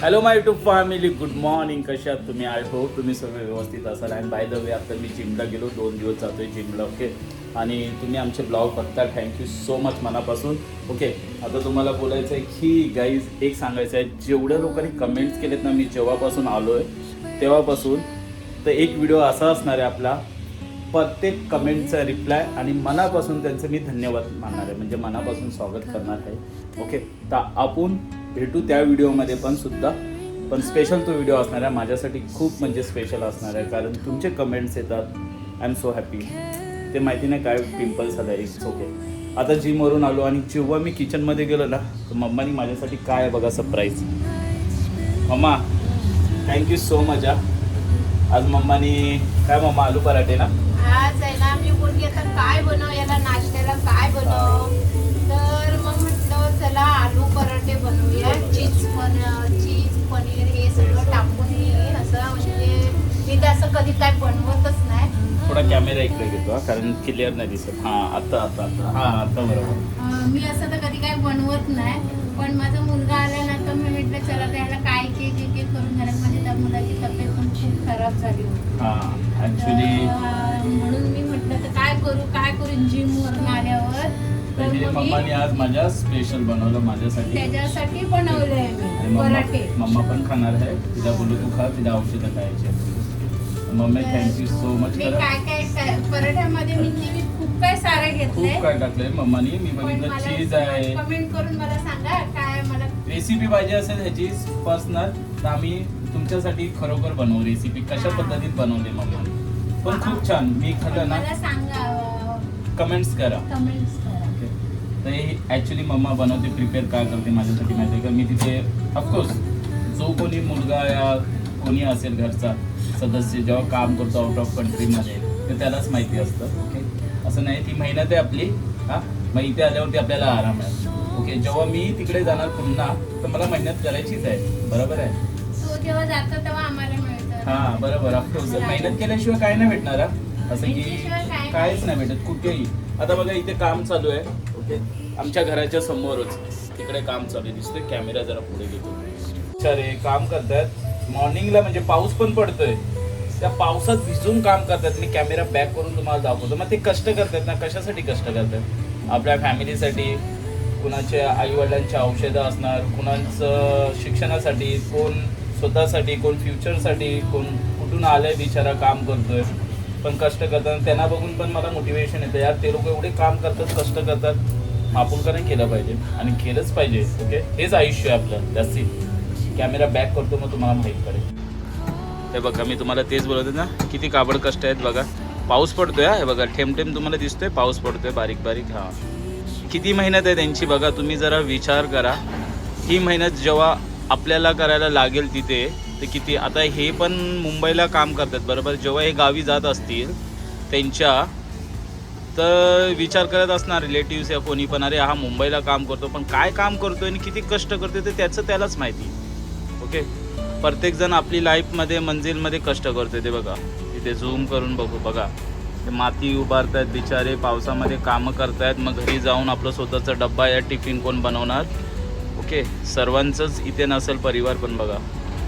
Hello माय YouTube family, good morning. कशा आहात तुम्ही? आय होप तुम्ही सगळे व्यवस्थित असाल. अँड बाय द वे, आता मी जिमला गेलो, 2 दिवस जातोय जिमला. ओके, आणि तुम्ही आमचे ब्लॉग बघता, थँक्यू सो मच मनापासून. ओके, आता तुम्हाला बोलायचं आहे की गाईज, एक सांगायचं आहे, जेवढ्या लोकांनी कमेंट्स केलेत ना, मी जेव्हापासून आलो आहे तेव्हापासून, तर एक व्हिडिओ असा असणार आहे आपला, प्रत्येक कमेंटचा रिप्लाय आणि मनापासून त्यांचं मी धन्यवाद मानणार आहे, म्हणजे मनापासून स्वागत करणार आहे. ओके, तर आपण भेटू त्या व्हिडिओमध्ये पण स्पेशल तो व्हिडिओ असणार आहे. माझ्यासाठी खूप म्हणजे स्पेशल असणार आहे, कारण तुमचे कमेंट्स येतात. I am so happy. ते माहिती नाही काय पिंपल्स आलं, इट्स ओके. आता जिमवरून आलो आणि जेव्हा मी किचनमध्ये गेलो ना, तर मम्मानी माझ्यासाठी काय आहे बघा सरप्राईज. मम्मा थँक्यू सो मच. आज मम्मानी काय, मम्मा आलू पराठे ना? आज आहे ना, मी बोलली आता काय बनव, याला नाश्त्याला काय बनव, तर मग म्हटलं चला आलू पराठे बनवूया. चीज पनीर हे सगळं टाकून मी असं, म्हणजे मी तर असं कधी काय बनवतच नाही. थोडा कॅमेरा इकडे घेतो कारण क्लिअर नाही दिसत. हां, आता बरोबर. मी असं तर कधी काय बनवत नाही, पण माझा मुलगा आल्यानंतर मी म्हटलं चला त्याला काय केक करून घालत. म्हणजे त्या मुलाची तब्येत पण खूप खराब झाली होती. हां, ॲक्च्युली म्हणून मी म्हटलं तर काय करू जिमवरून आल्यावर. तर मम्माने आज माझ्या स्पेशल बनवलं माझ्यासाठी. त्याच्यासाठी बनवलंय मी पराठे. मम्मा पण खाणार आहे. तिला बोलू तू खा, तिला औषधं खायचे. Mummy thank you so much. मी काय पराठ्यामध्ये मी खूप काय सारे घेतले, खूप काय टाकलंय मम्मानी. मी बघितलं चीज आहे. कमेंट करून मला सांगा काय मला रेसिपी पाहिजे असेल ह्याची पर्सनल, तर आम्ही तुमच्यासाठी खरोखर बनवू रेसिपी. कशा पद्धतीत बनवली मम्मानी, पण खूप छान. मी खाल्लं ना, मला सांगा, कमेंट्स करा. तर हे ॲक्च्युली मम्मा बनवते, प्रिपेअर काय करते माझ्यासाठी माहिती आहे का. मी तिथे ऑफकोर्स जो कोणी मुलगा या कोणी असेल घरचा सदस्य जेव्हा काम करतो आउट ऑफ कंट्रीमध्ये, तर त्यालाच माहिती असतं. ओके, असं नाही, ती मेहनत आहे आपली. हां, मग इथे आल्यावरती आपल्याला आराम आहे. ओके, जेव्हा मी तिकडे जाणार पुन्हा, तर मला मेहनत करायचीच आहे. बरोबर आहे. तो जेव्हा जातो तेव्हा आम्हाला मिळतं. हां, बरोबर. ऑफकोर्स मेहनत केल्याशिवाय काय नाही भेटणार. असं की काहीच नाही भेटत कुठेही. आता बघा, इथे काम चालू आहे. ओके, आमच्या घराच्या समोरच तिकडे काम चालू आहे. दिसतोय, कॅमेरा जरा पुढे घेतो. रे काम करतात मॉर्निंगला, म्हणजे पाऊस पण पडतोय, त्या पावसात भिजून काम करतात. मी कॅमेरा बॅक करून तुम्हाला दाखवतो. मग ते कष्ट करतात ना, कशासाठी कष्ट करतात? आपल्या फॅमिलीसाठी, कुणाच्या आईवडिलांची औषधं असणार, कुणाचं शिक्षणासाठी, कोण स्वतःसाठी, कोण फ्युचरसाठी, कोण कुठून आलंय बिचारा काम करतोय, पण कष्ट करतात. त्यांना बघून पण मला मोटिवेशन येतं, यार ते लोक एवढे काम करतात, कष्ट करतात, आपण का नाही केलं पाहिजे, आणि केलंच पाहिजे. ओके, हेच आयुष्य आहे आपलं. जास्ती कॅमेरा बॅक करतो, मग तुम्हाला माहीत पडेल. हे बघा, मी तुम्हाला तेच बोलत होते ना, किती काबड कष्ट आहेत. बघा, पाऊस पडतोय. हे बघा, थेंब तुम्हाला दिसतोय, पाऊस पडतोय बारीक बारीक. हां, किती मेहनत आहे त्यांची बघा. तुम्ही जरा विचार करा, ही मेहनत जेव्हा आपल्याला करायला लागेल तिथे, ते किती. आता हे पण मुंबईला काम करतात, बरोबर. जेव्हा हे गावी जात असतील त्यांच्या, तर विचार करत असणार रिलेटिव्स या कोणी पण, अरे हा मुंबईला काम करतो, पण काय काम करतोय आणि किती कष्ट करतोय ते त्याचं त्यालाच माहिती. ओके, प्रत्येकजण आपली लाईफमध्ये मंजिलमध्ये कष्ट करतोय. ते बघा, तिथे झूम करून बघू. बघा, ते माती उभारतायत बिचारे, पावसामध्ये कामं करतायत. मग घरी जाऊन आपलं स्वतःचा डब्बा या टिफिन कोण बनवणार? ओके, सर्वांचंच इथे नसेल परिवार, पण बघा.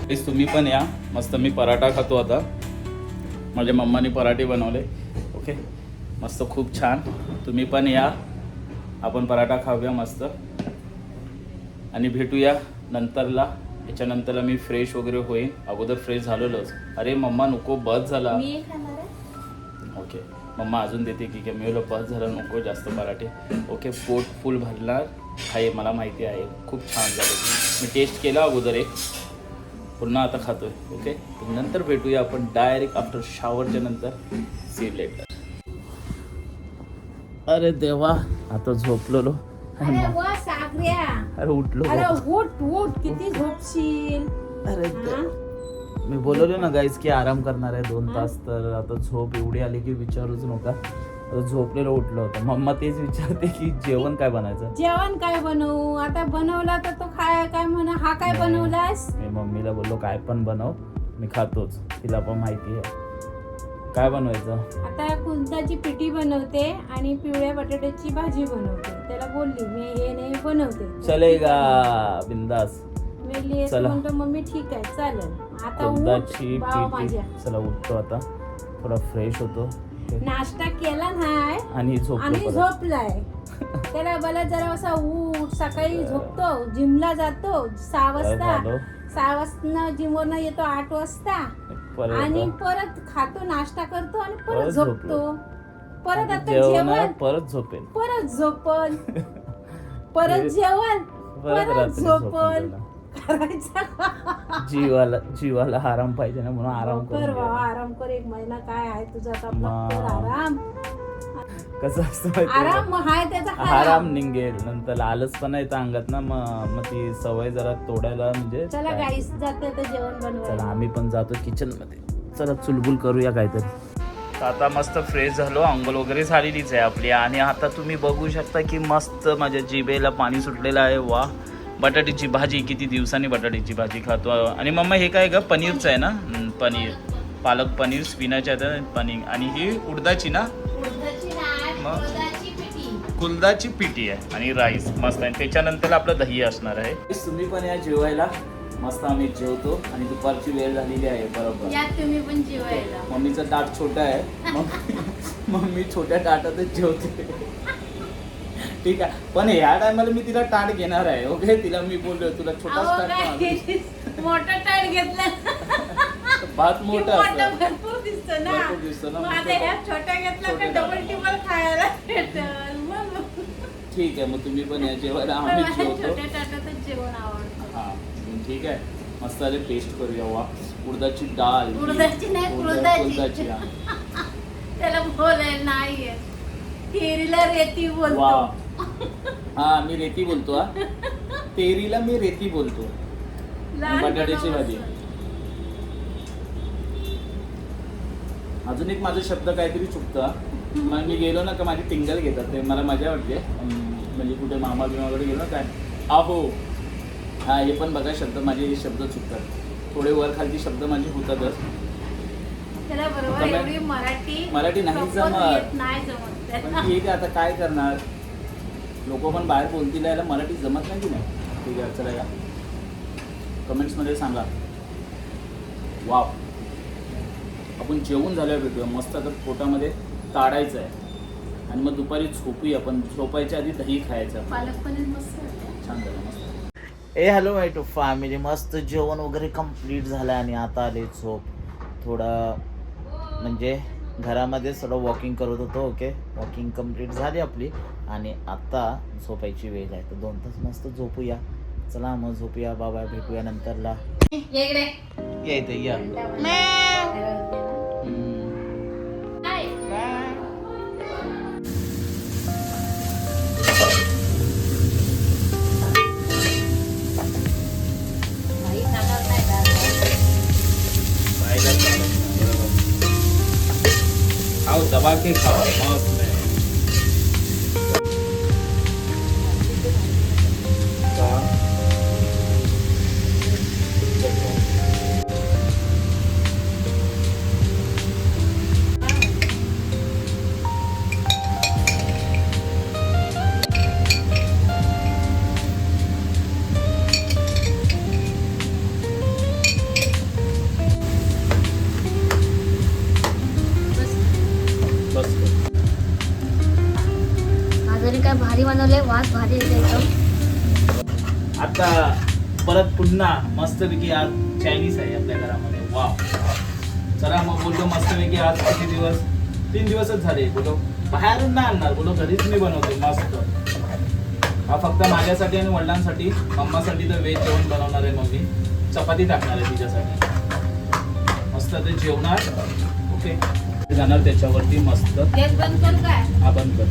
प्लीज तुम्ही पण या. मस्त मी पराठा खातो आता. माझ्या मम्माने पराठे बनवले. ओके, मस्त खूप छान. तुम्ही पण या, आपण पराठा खाऊया मस्त, आणि भेटूया नंतरला. याच्यानंतरला मी फ्रेश वगैरे होईन. अगोदर फ्रेश झालेलोच. अरे मम्मा नको, बस झाला. ओके, मम्मा अजून देते की मी बोललो बस झालं, नको जास्त पराठे. ओके, पोट फुल भरणार आहे, मला माहिती आहे. खूप छान झाले. मी टेस्ट केला अगोदर एक, पुन्हा आता खातोय. ओके, नंतर भेटूया आपण डायरेक्ट आफ्टर शॉवरच्या नंतर. See later. अरे देवा, आता झोपलेलो. अरे उठलो. उठ किती झोपशील. अरे मी बोलवलो ना गाईज की आराम करणार आहे 2 तास, तर आता झोप एवढी आली की विचारूच नका. आता झोपलेलो उठलो होतं. मम्मा तेच विचारते की जेवण काय बनायचं. जेवण काय बनवू आता, बनवला तर तो काय म्हणा, हा काय बनवलास. मी मम्मीला बोललो काय पण बनव, मी खातोच. तिला पण माहिती आहे काय बनवायचं. आता कुंदाची पिठी बनवते आणि पिवळ्या बटाट्याची भाजी बनवते. त्याला बोलली मी हे नाही बनवते. चलेगा, बिंदास. मेली आहे. चला. म्हणतो मम्मी ठीक आहे चालेल आता कुंदाची उठ बाव पिठी. माझ्या. चला उठतो आता, थोडा फ्रेश होतो नाश्ता केला नाही आणि झोपतो आणि परत. झोपलाय. त्याला मला जरा असा उठ, सकाळी झोपतो, जिमला जातो 6 वाजता, झालं. 6 वाजता जिमवरनं येतो 8 वाजता परत आणि आता परत खातो, नाश्ता करतो आणि परत परत झोपतो. परत आता जेवणार, जेवण, परत झोपेल, परत झोपण, परत जेवण, परत रात्री झोपण झोपेल. करायचा. जीवाला आराम पाहिजे ना, म्हणून आराम कर करून बाबा, घ्या. आराम कर. 1 महिना काय आहे तुझा आता आपला मग. कर आराम. कसं असतं माहितीये का? आराम हाय त्याचा आराम निघेल, नंतर आलसपणा येतं अंगात ना, मग ती सवय जरा तोडायला म्हणजे चला काय. गाईस जाते तर जेवण चला बनवायला. आम्ही पण जातो किचन मध्ये. चला चुलबुल करूया काहीतरी. आता मस्त फ्रेश झालो, अंघोळ वगैरे झालेलीच आहे आपली आणि आता तुम्ही बघू शकता की मस्त माझ्या जिभेला पाणी सुटलेलं आहे. वा, बटाट्याची भाजी, किती दिवसांनी बटाट्याची भाजी खातो. आणि मम्मा हे काय ग, पनीरचं आहे ना? पनीर, पालक पनीर, स्पिनाचं पनीर आणि ही उडदाची ना, उडदाची नाही, मग? उडदाची पिठी. कुलदाची पिठी आहे आणि राईस मस्त आहे. त्याच्यानंतर आपलं दही असणार आहे. तुम्ही पण या जेवायला. मस्त आम्ही जेवतो आणि दुपारची वेळ झालेली आहे बरोबर. या तुम्ही पण जेवायला. मम्मीचं ताट छोटं आहे, मम्मी छोट्या ताटातच जेवते. ठीक आहे, पण ह्या टायमाला मी तिला ताट घेणार आहे. ओके, तिला मी बोललो तुला छोटाच अहो, ताट काय? मागव. मोठा ताट घेतला. भात मोठा मोठा असतं. भरपूर दिसतो ना. भरपूर दिसतो ना. मग आता ह्या छोटा घेतला का छोट्या डबल ताटात. टिबल खायला भेटल. मग ठीक आहे, मग तुम्ही पण या जेवायला, पण आम्ही मला जेवतो. छोट्या ताटातच जेवण आवडतं. हा ठीक आहे, मस्त आले टेस्ट करूया. वा, उडदाची डाळ, उडदाची नाही, कुळदाची. हा. त्याला बोलायला नाही येत. तेरीला रेती वा, बोलतो. हा मी रेती बोलतो. हा, तेरीला मी रेती बोलतो. बटाट्याची भाजी. अजून एक माझा शब्द काहीतरी चुकतं. मग मी गेलो ना का माझी टिंगल घेतात, ते मला मजा वाटते. म्हणजे कुठे मामा बिमाकडे गेलो ना काय, आहो, हा हे पण बघा शब्द, माझे शब्द चुकतात. थोडे वर खालची शब्द माझे होतातच. त्याला बरोबर कमेंट- एवढी मराठी नाही proper जमत. येत नाही जमत पण त्याला. ठीक आहे, आता काय करणार, लोक पण बाहेर बोलतील, यायला मराठी जमत नाही की नाही. ठीक आहे, चला या कमेंट्समध्ये सांगा. वाव, आपण जेवून झाल्यावर भेटूया. मस्त आता पोटामध्ये काढायचं आहे आणि मग दुपारी झोपूया. पण झोपायच्या आधी दही खायचं. पालक पनीर मस्त होतं. छान झालं, मस्त. ए हॅलो माय टू फॅमिली, मस्त जेवण वगैरे कम्प्लीट झालं आणि आता आले झोप. थोडं म्हणजे घरामध्ये थोडं वॉकिंग करत होतो. ओके, वॉकिंग कम्प्लीट झाली आपली आणि आता झोपायची वेळ आहे. तर 2 तास मस्त झोपूया. चला मग झोपूया, बाबा भेटूया नंतरला. इकडे. या इथे या. काय? बाई खाणार नाही का? खाओ, दबा के खाओ, मस्त है. बस आजारी काय भारी बनवले, वास भारी येते एकदम. आता परत पुन्हा मस्तपैकी आज चायनीज आहे आपल्या घरामध्ये. वा, चला मग बोलतो मस्तपैकी आज किती दिवस, 3 दिवसच झाले. बोलो बाहेरून नाही आणणार, बोलो घरीच मी बनवते मस्त. हा फक्त माझ्यासाठी आणि वडिलांसाठी. मम्मासाठी तर व्हेज जेवण बनवणार आहे मम्मी. चपाती टाकणार आहे तिच्यासाठी. मस्त ते जेवणार. ओके, जाणार त्याच्यावरती मस्त. गॅस बंद करू काय? हा बंद कर.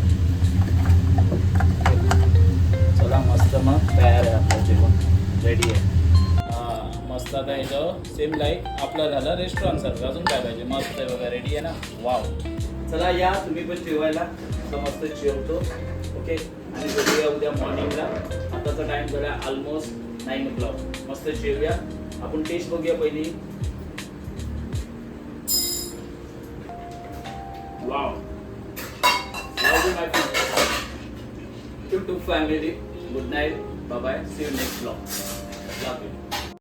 चला मस्त, मग तयार आहे आपलं जेवण, रेडी आहे. मस्त आता ह्याचं सेम लाईक आपलं झालं रेस्टॉरंट सारखं. अजून काय पाहिजे, मस्त आहे बघा, रेडी आहे ना. वाव, चला या तुम्ही पण जेवायला. आता मस्त जेवतो. ओके, आणि बघूया उद्या मॉर्निंगला. आताचा टाइम झाला ऑलमोस्ट 9 o'clock. मस्त जेवूया. आपण टेस्ट बघूया पहिली. Wow, love you my YouTube family. Good night. Bye bye. See you next vlog. Love you.